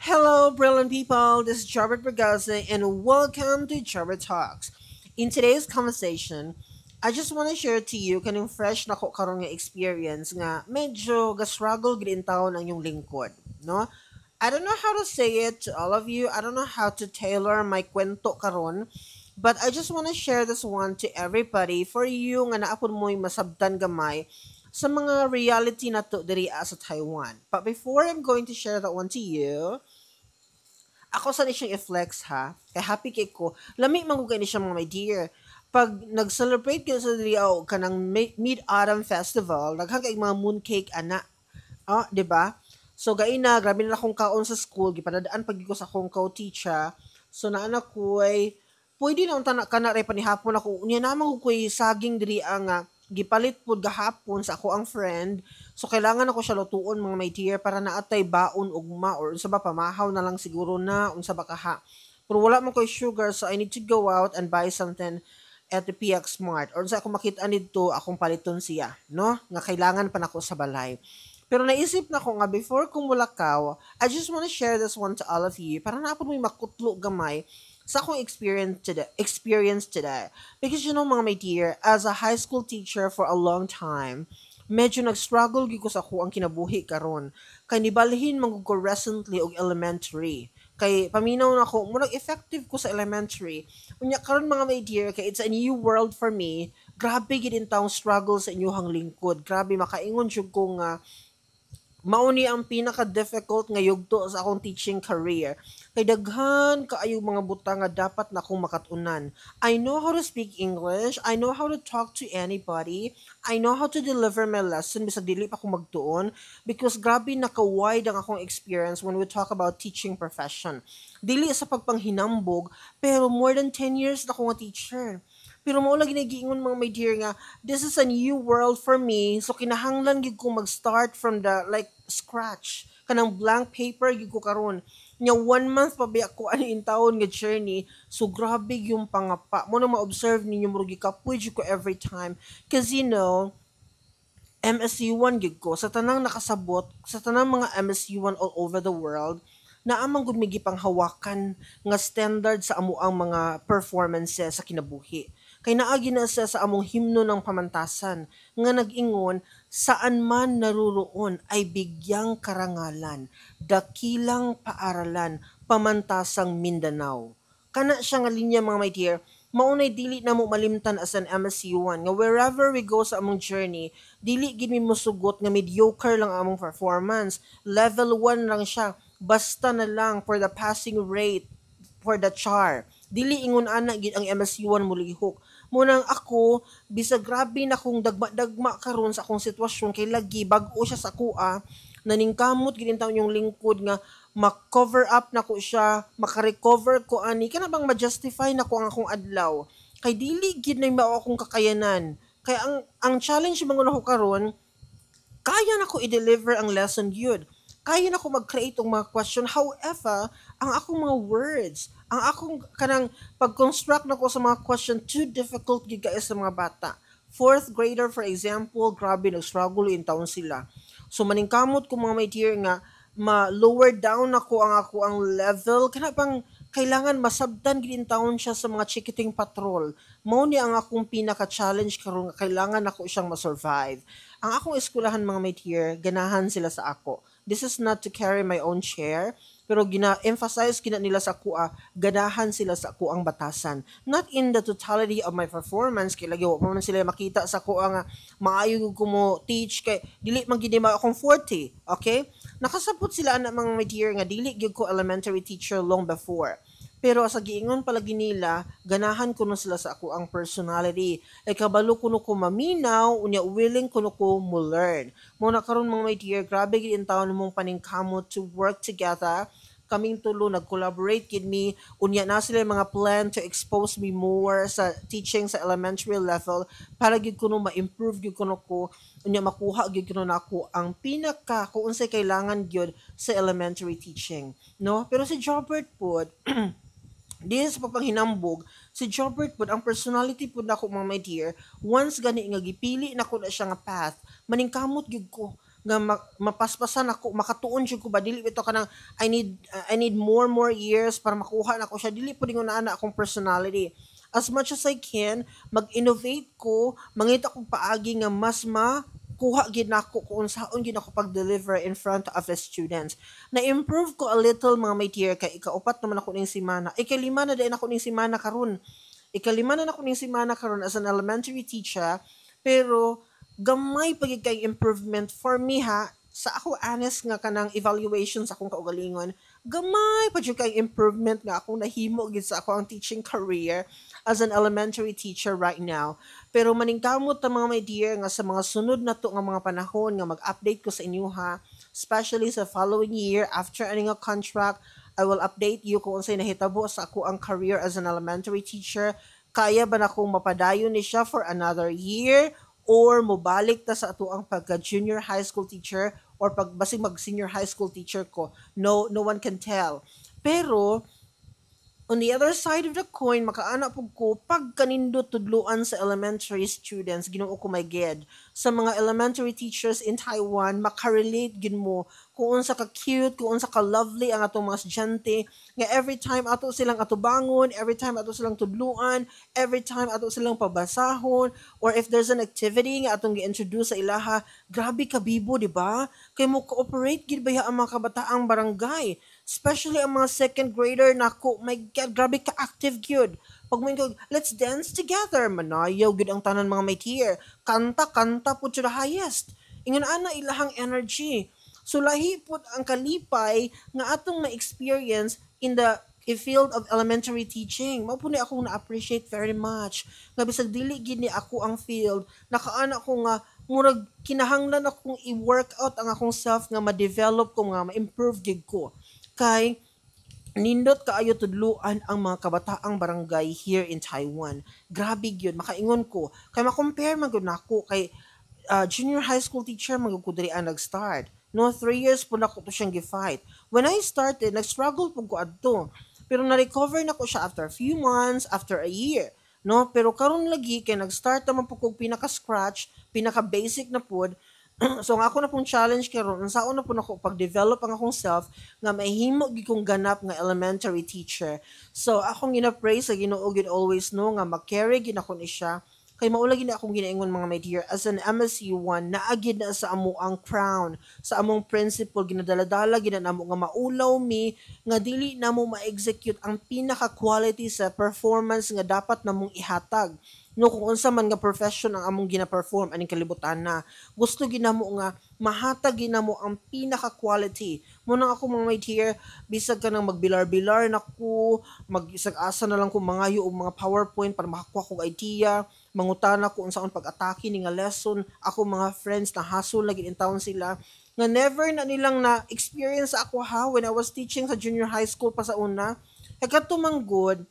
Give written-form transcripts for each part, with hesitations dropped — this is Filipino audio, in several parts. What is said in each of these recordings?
Hello, brilliant people. This is Jarbert Bergazzi, and welcome to Jarbert Talks. In today's conversation, I just want to share to you kanang fresh na ko karong nga experience nga medyo ga-struggle gid in taon ang yung lingkod, no? I don't know how to say it to all of you. I don't know how to tailor my kwento karon, but I just want to share this one to everybody for you nga naapod mo'y masabtan gamay sa mga reality na to diri sa Taiwan. But before I'm going to share that one to you, ako sa ni siyang i-flex ha. Kay happy kay ko. Lami manggugay ni siya mga my dear. Pag nag-celebrate ka sa diri kanang Mid-Autumn Festival, daghang kay mga mooncake ana. Ah, 'di ba? So gaina, grabe na akong kaon sa school, gipadadaan pag ko sa akong co-teacher. So naana ko ay pwede na unta na kana ray panihapon ako. Unya namang ko saging diri nga gipalit pud gahapon sa ako ang friend. So kailangan ako siya lutuon mga my dear para naatay baon ugma or unsa ba pamahaw na lang siguro na unsa ba kaha. Pero wala man ko'y sugar so I need to go out and buy something at the PX Smart. Or sa ako makita nito akong paliton siya, no? Nga kailangan pa nako sa balay. Pero naisip na ko nga before kung mulakaw, I just want to share this one to all of you para na po may makutlo gamay sa akong experience today. Because you know mga my dear, as a high school teacher for a long time, medyo nag-struggle gyud ko sa ako ang kinabuhi karon. Kay nibalhin man ko recently og elementary. Kay paminaw na ko, murag effective ko sa elementary. Unya karon mga my dear, kay it's a new world for me. Grabe gid in taong struggle sa inyong lingkod. Grabe makaingon jud ko nga mauni ang pinaka-difficult nga yugto sa akong teaching career. Kay daghan kaayo mga butang nga dapat na akong makatunan. I know how to speak English, I know how to talk to anybody, I know how to deliver my lesson bisag dili pa ako magtuon because grabe naka-wide ang akong experience when we talk about teaching profession. Dili sa pagpanghinambog, pero more than 10 years na ako nga teacher. Pero mao lagi nagiingon mga my dear nga, this is a new world for me. So kinahanglan gid ko mag-start from the like scratch. Kanang blank paper gid ko karon. Nya 1 month pa biya ko ani in taon nga journey. So grabe yung pangapa. Mo na ma-observe ninyo mo gikapoy jud ko every time. Cause you know, MSU1 gid ko sa tanang nakasabot, sa tanang mga MSU1 all over the world na amang gud may gipanghawakan nga standard sa amo ang mga performances sa kinabuhi. Kay naagi na siya sa among himno ng pamantasan nga nag-ingon saan man naruroon ay bigyang karangalan, dakilang paaralan, pamantasang Mindanao. Kana siya nga linya mga my dear, maunay dili na mo malimtan as an MSU1 nga wherever we go sa among journey, dili gid mi mosugot nga mediocre lang ang among performance. Level 1 lang siya, basta na lang for the passing rate for the char. Dili ingon ana gid ang MSU1 mo lihok. Munang ako, bisag grabe na kung dagma-dagma karon sa akong sitwasyon kay lagi bag-o siya sa kuha, naningkamot gid taon yung lingkod nga ma-cover up na ko siya, maka-recover ko ani kana bang ma-justify na ko ang akong adlaw. Kay dili gid na mao akong kakayanan. Kay ang challenge mga ko karon, kaya na ko i-deliver ang lesson yun. Kaya na ko mag-create ng mga question. However, ang akong mga words, ang akong kanang pag-construct na ko sa mga question, too difficult gid kay sa mga bata. Fourth grader, for example, grabe nag-struggle in taon sila. So maningkamot ko mga my dear nga ma-lower down ako ang level kana pang kailangan masabtan gid in taon siya sa mga chikiting patrol. Mao ni ang akong pinaka-challenge karon nga kailangan ako siyang ma-survive. Ang akong eskwelahan mga my dear, ganahan sila sa ako. This is not to carry my own chair, pero gina-emphasize kina nila sa kuha, ganahan sila sa kuang batasan. Not in the totality of my performance, kay lagi wa pa man sila makita sa kuha nga maayo ko mo teach kay dili man gid ma akong 40, okay? Nakasabot sila ana mga my dear nga dili gyud ko elementary teacher long before. Pero sa giingon palagi nila, ganahan kuno sila sa ako ang personality. Ay kabalo kuno ko maminaw, unya willing kuno ko mo learn. Muna karon mga my dear, grabe gid in taon mong paningkamot to work together. Kaming tulo nag-collaborate gid me, unya na sila yung mga plan to expose me more sa teaching sa elementary level para gid kuno ma-improve gid kuno ko, unya makuha gid kuno nako ang pinaka kung unsay kailangan gyud sa elementary teaching, no? Pero si Jobert po Dili sa pagpanghinambog, si Jobert pod ang personality pod nako mga my dear, once gani nga gipili nako na siya nga path, maningkamot gyud ko. nga mapaspasan ako, makatuon jud ko ba dili bitaw kanang I need more years para makuha na ko siya, dili pud ingon ana akong personality. As much as I can, mag-innovate ko, mangita kong paagi nga mas kuha gid nako kung unsaon gid ako pag-deliver in front of the students. Na-improve ko a little mga may tier kay ikaupat naman ako ning semana. Ikalima na din ako ning semana karon. Ikalima na ako ning semana karon as an elementary teacher, pero gamay pagid kay improvement for me ha. Sa ako honest nga kanang evaluation sa akong kaugalingon, gamay pa jud kay improvement nga akong nahimo gid sa ako ang teaching career as an elementary teacher right now. Pero maningkamot ta mga my dear nga sa mga sunod na to nga mga panahon nga mag-update ko sa inyo ha, especially sa following year after ending a contract, I will update you kung unsay nahitabo sa ako ang career as an elementary teacher. Kaya ba na kung mapadayon ni siya for another year or mobalik ta sa ato ang pagka junior high school teacher or pagbasig mag senior high school teacher ko. No one can tell. Pero on the other side of the coin, makaana po ko, pag kanindot tudluan sa elementary students, ginoo ko my God, sa mga elementary teachers in Taiwan, makarelate gin mo kung unsa ka cute, kung unsa ka lovely ang atong mga estudyante, nga every time ato silang atubangon, every time ato silang tudluan, every time ato silang pabasahon, or if there's an activity nga atong gi-introduce sa ilaha, grabe ka bibo, di ba? Kay mo cooperate gid ba ang mga kabataang barangay? Especially ang mga second grader nako, my God, grabe ka active gyud. Pag mo let's dance together, manayaw gyud ang tanan mga may tier. Kanta, kanta po to the highest. Ingon ana ilahang energy. So lahi pud ang kalipay nga atong na-experience in the field of elementary teaching. Mao po ni akong na-appreciate very much. Nga bisag dili gid ni ako ang field, nakaana ko nga murag kinahanglan akong i-work out ang akong self nga ma-develop ko nga ma-improve gid ko kay nindot kaayo tudluan ang mga kabataang barangay here in Taiwan. Grabe gyud makaingon ko kay ma-compare man gyud nako kay junior high school teacher man gyud ko diri ang nag-start. No, 3 years po na ko to siyang gi-fight. When I started, nag-struggle po ko adto. Pero na-recover na ko siya after a few months, after a year. No, pero karon lagi kay nag-start naman po kog pinaka-scratch, pinaka-basic na pod. So nga ako na pong challenge karon unsaon na po nako pag-develop ang akong self nga mahimo gid kong ganap nga elementary teacher. So akong gina-pray sa Ginoo gid always no nga ma-carry gid ako ni siya kay maula gid akong ginaingon mga my dear as an MSU1 naagid na sa amo ang crown sa among principal ginadala-dala gid na namo nga maulaw mi nga dili namo ma-execute ang pinaka quality sa performance nga dapat namong ihatag no kung unsa man nga profession ang among gina-perform aning kalibutan na gusto ginamo nga mahatag ginamo ang pinaka quality mo nang ako mga my dear bisag ka nang magbilar-bilar nako mag-isag asa na lang ko mangayo og mga PowerPoint para makakuha kog idea mangutana ko unsaon pag-atake ni nga lesson ako mga friends na hasol lagi in town sila nga never na nilang na experience ako ha when I was teaching sa junior high school pa sa una kagkatumang good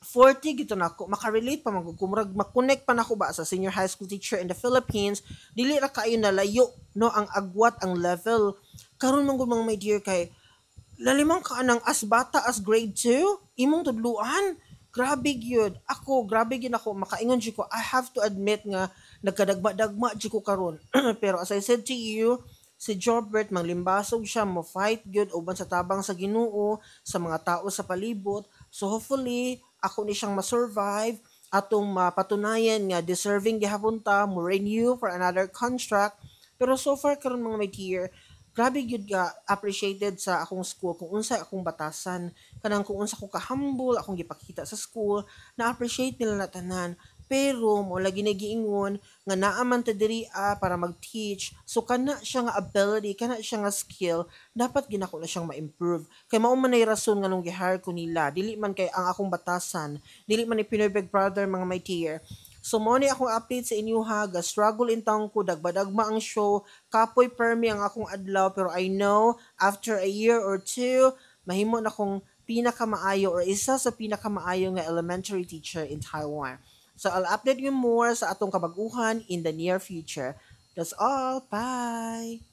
40 gito na ako, makarelate pa magkumurag, makonect pa na ako ba sa senior high school teacher in the Philippines, dili ra kayo nalayo, no, ang agwat, ang level. Karon man gud mga my dear kay, lalimang ka anang as bata as grade 2, imong tudluan, grabe gyud. Ako, grabe gyud ako, makaingon jud ko, I have to admit nga, nagkadagma-dagma jud ko karon. Pero as I said to you, si Jobert manglimbasog siya mo fight good uban sa tabang sa Ginoo sa mga tao sa palibot. So hopefully ako ni siyang ma-survive atong mapatunayan nga deserving gihapon ta mo renew for another contract. Pero so far karon mga my dear, grabe gyud ga appreciated sa akong school kung unsa akong batasan kanang kung unsa ko ka-humble akong gipakita sa school na appreciate nila na tanan pero mo lagi na giingon nga naa man ta diri para mag-teach so kana siya nga ability kana siya nga skill dapat ginako na siyang ma-improve kay mao man nay rason nga nung gi-hire ko nila dili man kay ang akong batasan dili man ni Pinoy Big Brother mga my dear. So mo ni akong update sa inyo ha, ga struggle in town ko, dagbadagma ang show, kapoy permi ang akong adlaw, pero I know, after a year or two, mahimo na kong pinakamaayo or isa sa pinakamaayo nga elementary teacher in Taiwan. So I'll update you more sa atong kabaguhan in the near future. That's all. Bye!